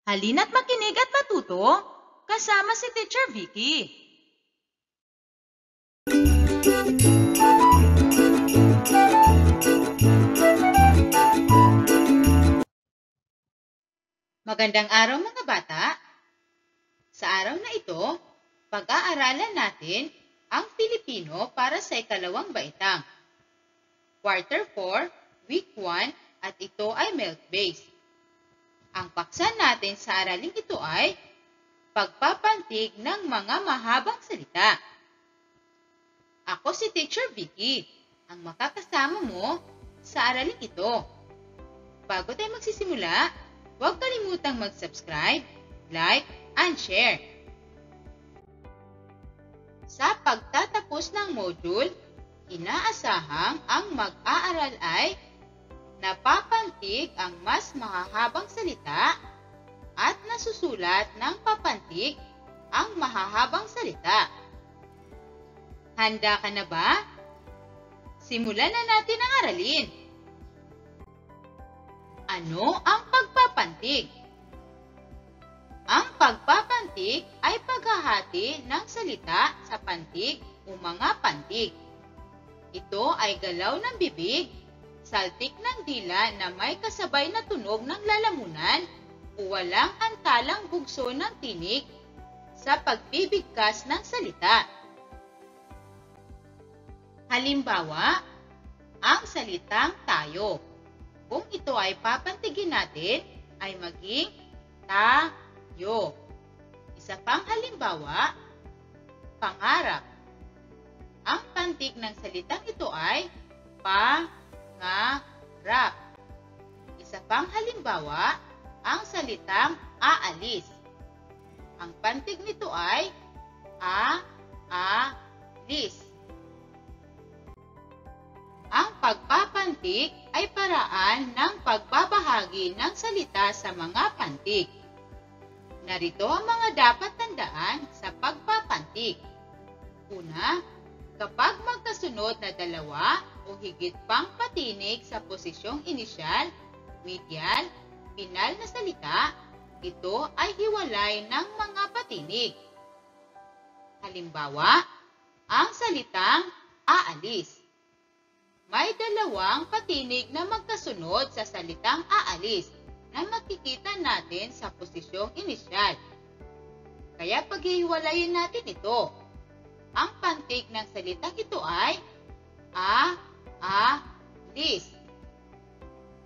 Halina't makinig at matuto kasama si Teacher Vicky. Magandang araw mga bata! Sa araw na ito, pag-aaralan natin ang Filipino para sa ikalawang baitang. Quarter 4, Week 1 at ito ay milk-based. Ang paksa natin sa araling ito ay pagpapantig ng mga mahabang salita. Ako si Teacher Vicky, ang makakasama mo sa araling ito. Bago tayo magsisimula, huwag kalimutang mag-subscribe, like, and share. Sa pagtatapos ng module, inaasahang ang mag-aaral ay napapantig ang mas mahahabang salita at nasusulat ng papantig ang mahahabang salita. Handa ka na ba? Simulan na natin ang aralin. Ano ang pagpapantig? Ang pagpapantig ay paghahati ng salita sa pantig o mga pantig. Ito ay galaw ng bibig, saltik ng dila na may kasabay na tunog ng lalamunan o walang antalang bugso ng tinig sa pagbibigkas ng salita. Halimbawa, ang salitang tayo. Kung ito ay papantigin natin, ay maging tayo. Isa pang halimbawa, pangarap. Ang pantig ng salitang ito ay pangarap. Isa pang halimbawa, ang salitang aalis. Ang pantig nito ay aalis. Ang pagpapantig ay paraan ng pagbabahagi ng salita sa mga pantig. Narito ang mga dapat tandaan sa pagpapantig. Una, kapag magkasunod na dalawa o higit pang patinig sa posisyong inisyal, medial, pinal na salita, ito ay hiwalay ng mga patinig. Halimbawa, ang salitang aalis. May dalawang patinig na magkasunod sa salitang aalis na makikita natin sa posisyong inisyal. Kaya paghihiwalayin natin ito. Ang pantig ng salitang ito ay aalis.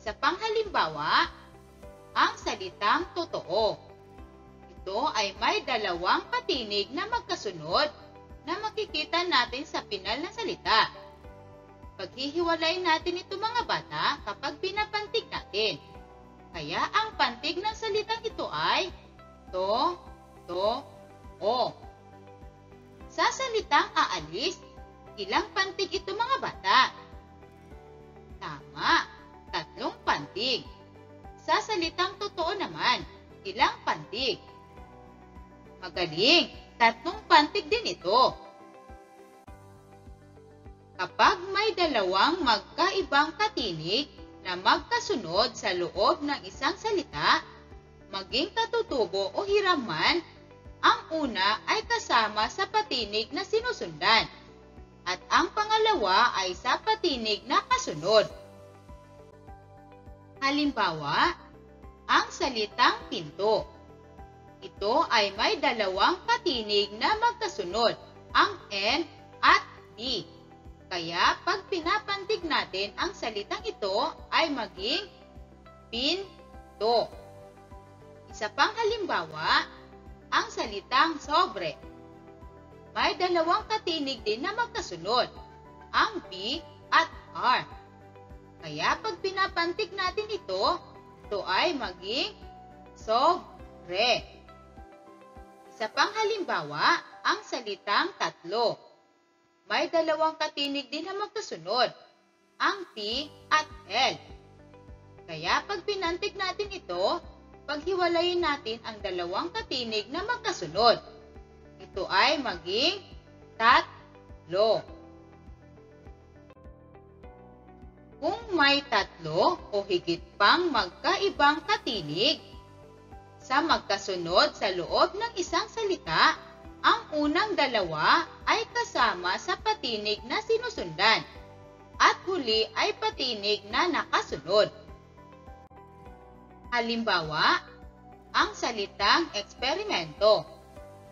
Sa panghalimbawa, ang salitang totoo. Ito ay may dalawang patinig na magkasunod na makikita natin sa pinal na salita. Paghihiwalayin natin ito mga bata kapag pinapantig natin. Kaya ang pantig ng salitang ito ay o. Sa salitang aalis, ilang pantig ito mga bata? Tama, 3 pantig. Sa salitang totoo naman, ilang pantig? Magaling, 3 pantig din ito. Kapag may dalawang magkaibang katinig na magkasunod sa loob ng isang salita, maging katutubo o hiraman, ang una ay kasama sa patinig na sinusundan at ang pangalawa ay sa patinig na kasunod. Halimbawa, ang salitang pinto. Ito ay may dalawang katinig na magkasunod, ang N at T. Kaya pag pinapantig natin ang salitang ito ay maging pinto. Isa pang halimbawa, ang salitang sobre. May dalawang katinig din na magkasunod, ang P at R. Kaya pag pinapantig natin ito ay maging sobre. Isa pang halimbawa, ang salitang tatlo. May dalawang katinig din na magkasunod, ang T at L. Kaya pag pinantig natin ito, paghiwalayin natin ang dalawang katinig na magkasunod. Ito ay maging tatlo. Kung may 3 o higit pang magkaibang katinig, Sa magkasunod sa loob ng isang salita, ang unang dalawa ay kasama sa patinig na sinusundan at huli ay patinig na nakasunod. Halimbawa, ang salitang eksperimento.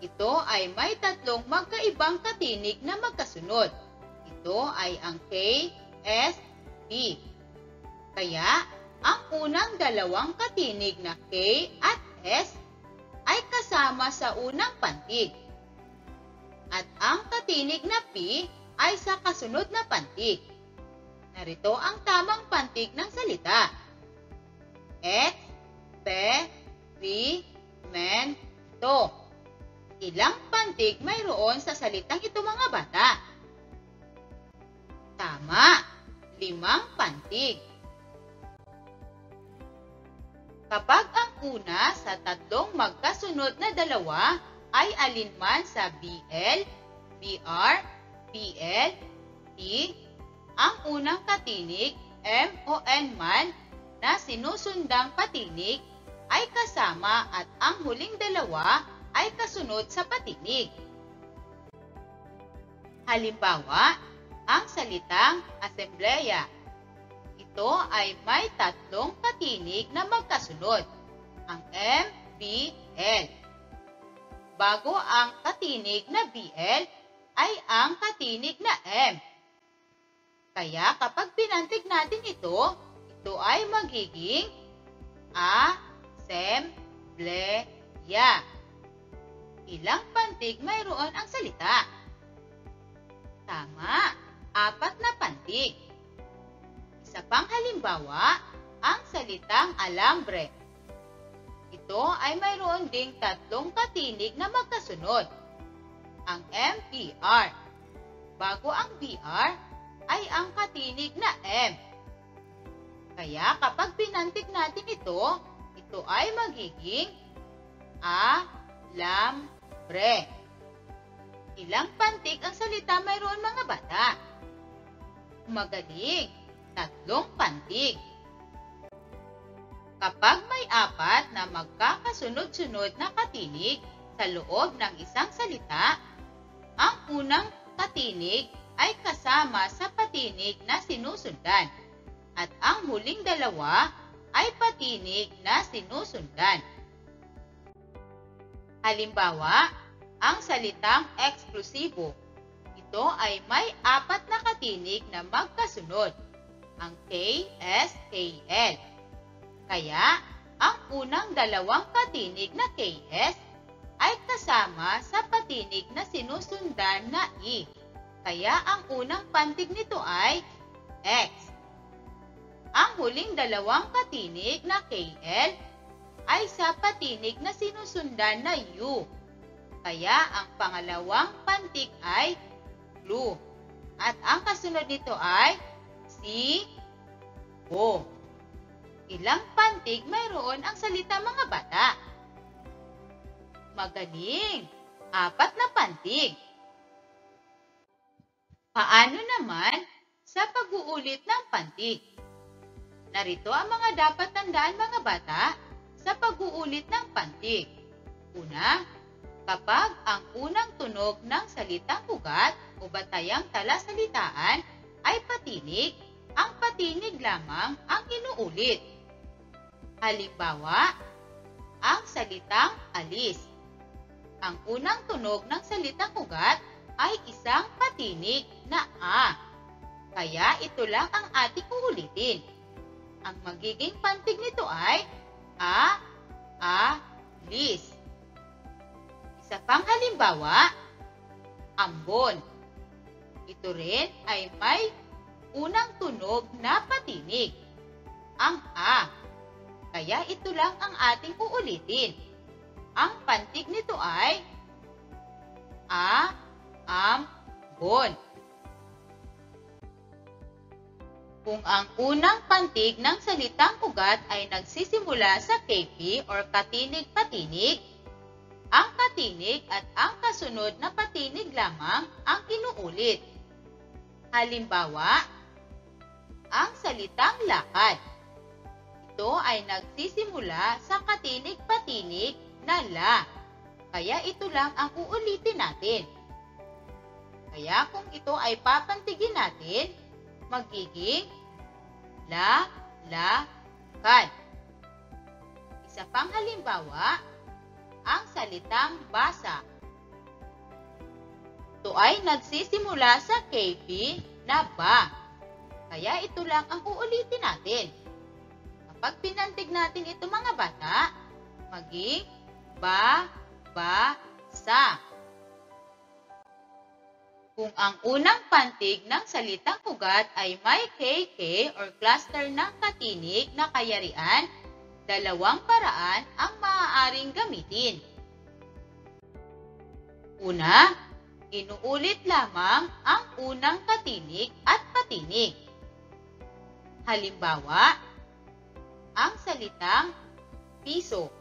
Ito ay may tatlong magkaibang katinig na magkasunod. Ito ay ang K, S, P. Kaya, ang unang dalawang katinig na K at S ay kasama sa unang pantig. At ang katinig na P ay sa kasunod na pantig. Narito ang tamang pantig ng salita. Eksperimento. Ilang pantig mayroon sa salitang ito mga bata? Tama, 5 pantig. Kapag ang una sa tatlong magkasunod na dalawa ay alinman sa BL, BR, PL, T, ang unang katinig, M o N man, na sinusundang patinig ay kasama at ang huling dalawa ay kasunod sa patinig. Halimbawa, ang salitang asembleya. Ito ay may tatlong katinig na magkasunod, ang M, B, L. Bago ang katinig na BL ay ang katinig na M. Kaya kapag pinantig natin ito ay magiging asembleya. Ilang pantig mayroon ang salita? Tama, 4 na pantig. Isa pang halimbawa, ang salitang alambre. Ito ay mayroon ding tatlong katinig na magkasunod, ang MBR. Bago ang BR ay ang katinig na M. Kaya kapag pinantig natin ito ay magiging alambre. Ilang pantig ang salita mayroon mga bata? Magaling, 3 pantig. Kapag may 4 na magkakasunod-sunod na katinig sa loob ng isang salita, ang unang katinig ay kasama sa patinig na sinusundan at ang huling dalawa ay patinig na sinusundan. Halimbawa, ang salitang eksklusibo. Ito ay may 4 na katinig na magkasunod, ang K, S, K, L. Kaya, ang unang dalawang katinig na KS ay kasama sa patinig na sinusundan na I. Kaya, ang unang pantig nito ay X. Ang huling dalawang katinig na KL ay sa patinig na sinusundan na U. Kaya, ang pangalawang pantig ay Lu. At ang kasunod nito ay Si-Bo. Ilang pantig mayroon ang salita mga bata? Magaling! 4 na pantig. Paano naman sa pag-uulit ng pantig? Narito ang mga dapat tandaan mga bata sa pag-uulit ng pantig. Una, kapag ang unang tunog ng salitang ugat o batayang talasalitaan ay patinig, ang patinig lamang ang inuulit. Halimbawa, ang salitang alis. Ang unang tunog ng salitang ugat ay isang patinig na A. Kaya ito lang ang ating uulitin. Ang magiging pantig nito ay lis. Isa pang halimbawa, ambon. Ito rin ay may unang tunog na patinig, ang A. Kaya ito lang ang ating uulitin. Ang pantig nito ay ambon. Kung ang unang pantig ng salitang ugat ay nagsisimula sa KP or katinig-patinig, ang katinig at ang kasunod na patinig lamang ang inuulit. Halimbawa, ang salitang lakad. ito ay nagsisimula sa katinig-patinig na la. Kaya ito lang ang uulitin natin. Kaya kung ito ay papantigin natin, magiging la, la, kad. Isa pang halimbawa, ang salitang basa. Ito ay nagsisimula sa KP na ba. Kaya ito lang ang uulitin natin. Kapag pinantig natin ito mga bata, maging ba, sa. Kung ang unang pantig ng salitang ugat ay may KK or cluster ng katinig na kayarian, dalawang paraan ang maaaring gamitin. Una, inuulit lamang ang unang katinig at patinig. Halimbawa, ang salitang piso.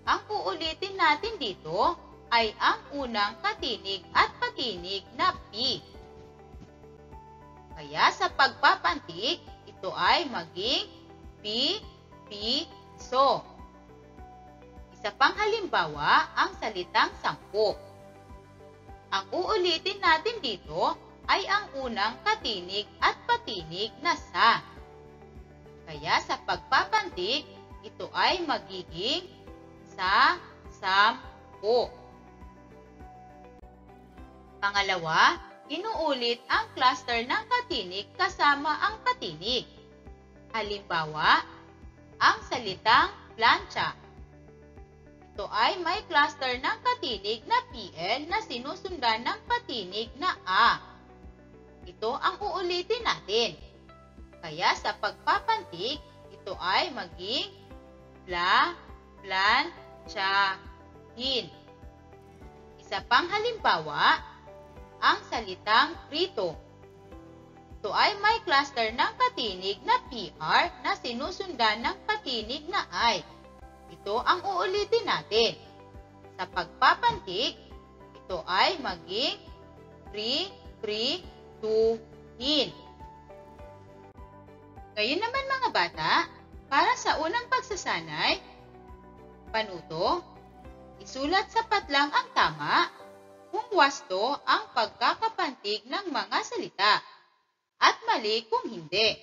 Ang uulitin natin dito ay ang unang katinig at patinig na P. Kaya sa pagpapantig, ito ay maging piso. Isa pang halimbawa, ang salitang sampu. Ang uulitin natin dito ay ang unang katinig at patinig na sa. Kaya sa pagpapantig, ito ay magiging sa, sampu. Pangalawa, inuulit ang cluster ng katinig kasama ang patinig. Halimbawa, ang salitang plancha. Ito ay may cluster ng katinig na PL na sinusundan ng patinig na A. Ito ang uulitin natin. Kaya sa pagpapantig, ito ay maging planchahin. Isa pang halimbawa, ang salitang prito. Ito ay may cluster ng katinig na PR na sinusundan ng patinig na I. Ito ang uulitin natin. Sa pagpapantig, ito ay maging prituhin. Ngayon naman mga bata, para sa unang pagsasanay, panuto, isulat sa patlang ang tama kung wasto ang pagkakapantig ng mga salita at mali kung hindi.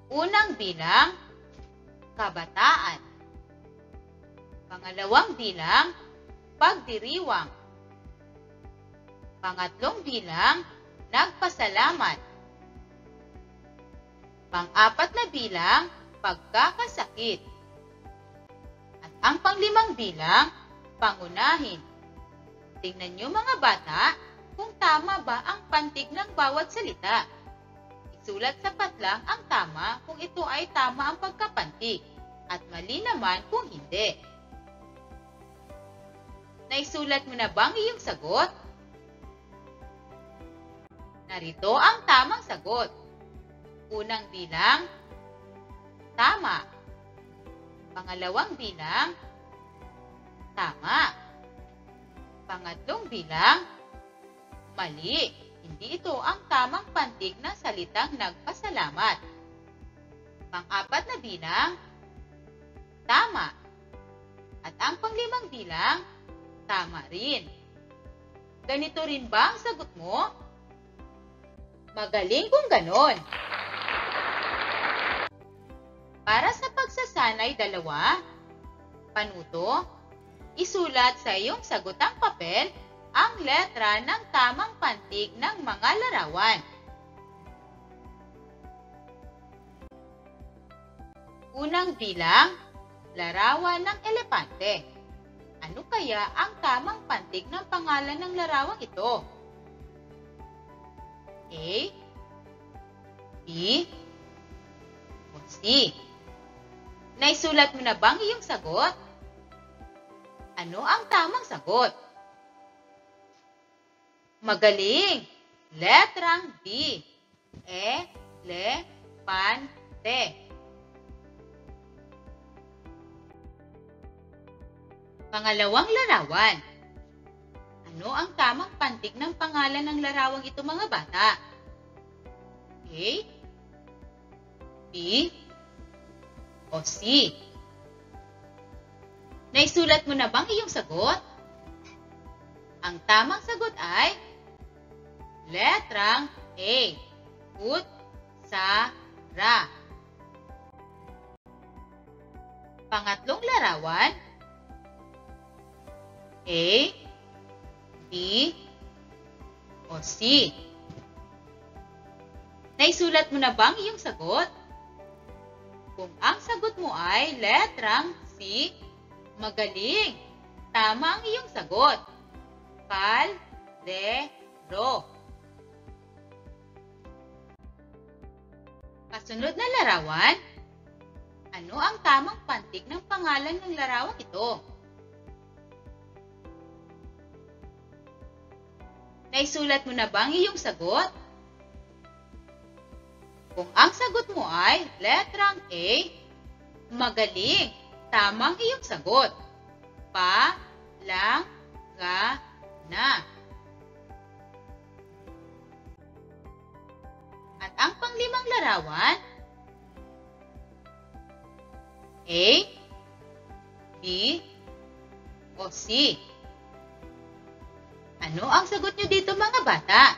Unang bilang, kabataan. Pangalawang bilang, pagdiriwang. Pangatlong bilang, nagpasalamat. Pang-apat na bilang, pagkakasakit. At ang panglimang bilang, pangunahin. Tingnan niyo mga bata kung tama ba ang pantig ng bawat salita. Isulat sa patlang ang tama kung ito ay tama ang pagkapantig at mali naman kung hindi. Naisulat mo na bang iyong sagot? Narito ang tamang sagot. Unang bilang, tama. Pangalawang bilang, tama. Pangatlong bilang, mali. Hindi ito ang tamang pantig ng salitang nagpasalamat. Pang-apat na bilang, tama. At ang panglimang bilang, tama rin. Ganito rin ba ang sagot mo? Magaling kung ganon. Para sa pagsasanay dalawa, panuto, isulat sa iyong sagutang papel ang letra ng tamang pantig ng mga larawan. Unang bilang, larawan ng elepante. Ano kaya ang tamang pantig ng pangalan ng larawang ito? A, B, o C? Naisulat mo na bang iyong sagot? Ano ang tamang sagot? Magaling! Letrang D. Elepante. Pangalawang larawan. Ano ang tamang pantig ng pangalan ng larawang ito mga bata? A, B, o C? Naisulat mo na bang iyong sagot? Ang tamang sagot ay letrang A, kutsara. Pangatlong larawan, A, B, o C? Naisulat mo na bang iyong sagot? Kung ang sagot mo ay letrang C, magaling! Tama ang iyong sagot. Kaldero. Kasunod na larawan, ano ang tamang pantig ng pangalan ng larawang ito? Naisulat mo na bang iyong sagot? Kung ang sagot mo ay letrang A, magaling! Tamang iyong sagot. Palangana. At ang panglimang larawan, A, B, o C? Ano ang sagot nyo dito mga bata?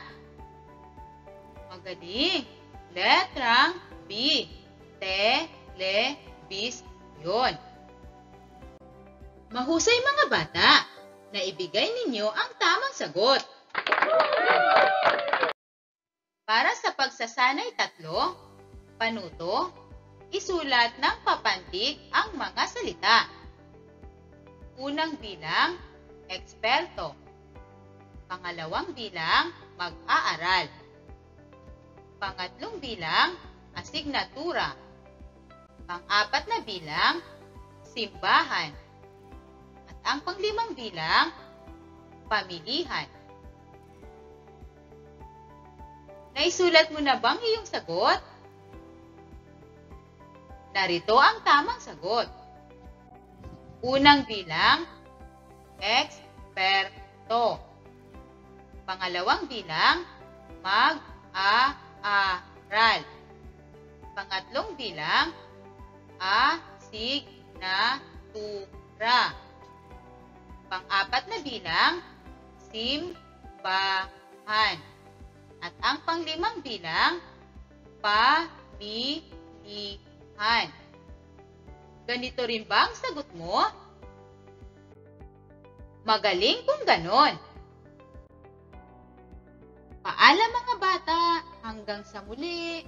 Magaling! Letrang B, telebisyon. Mahusay mga bata, naibigay ninyo ang tamang sagot. Para sa pagsasanay 3, panuto, isulat ng papantig ang mga salita. Unang bilang, eksperto. Pangalawang bilang, mag-aaral. Pangatlong bilang, asignatura. Pang-apat na bilang, simbahan. At ang panglimang bilang, pamilihan. Naisulat mo na bang iyong sagot? Narito ang tamang sagot. Unang bilang, eksperto. Pangalawang bilang, mag-aaral. Pangatlong bilang, asignatura. Pang-apat na bilang, simbahan. At ang panglimang bilang, pamilihan. Ganito rin ba ang sagot mo? Magaling kung ganon. Paalam mga bata, hanggang sa muli.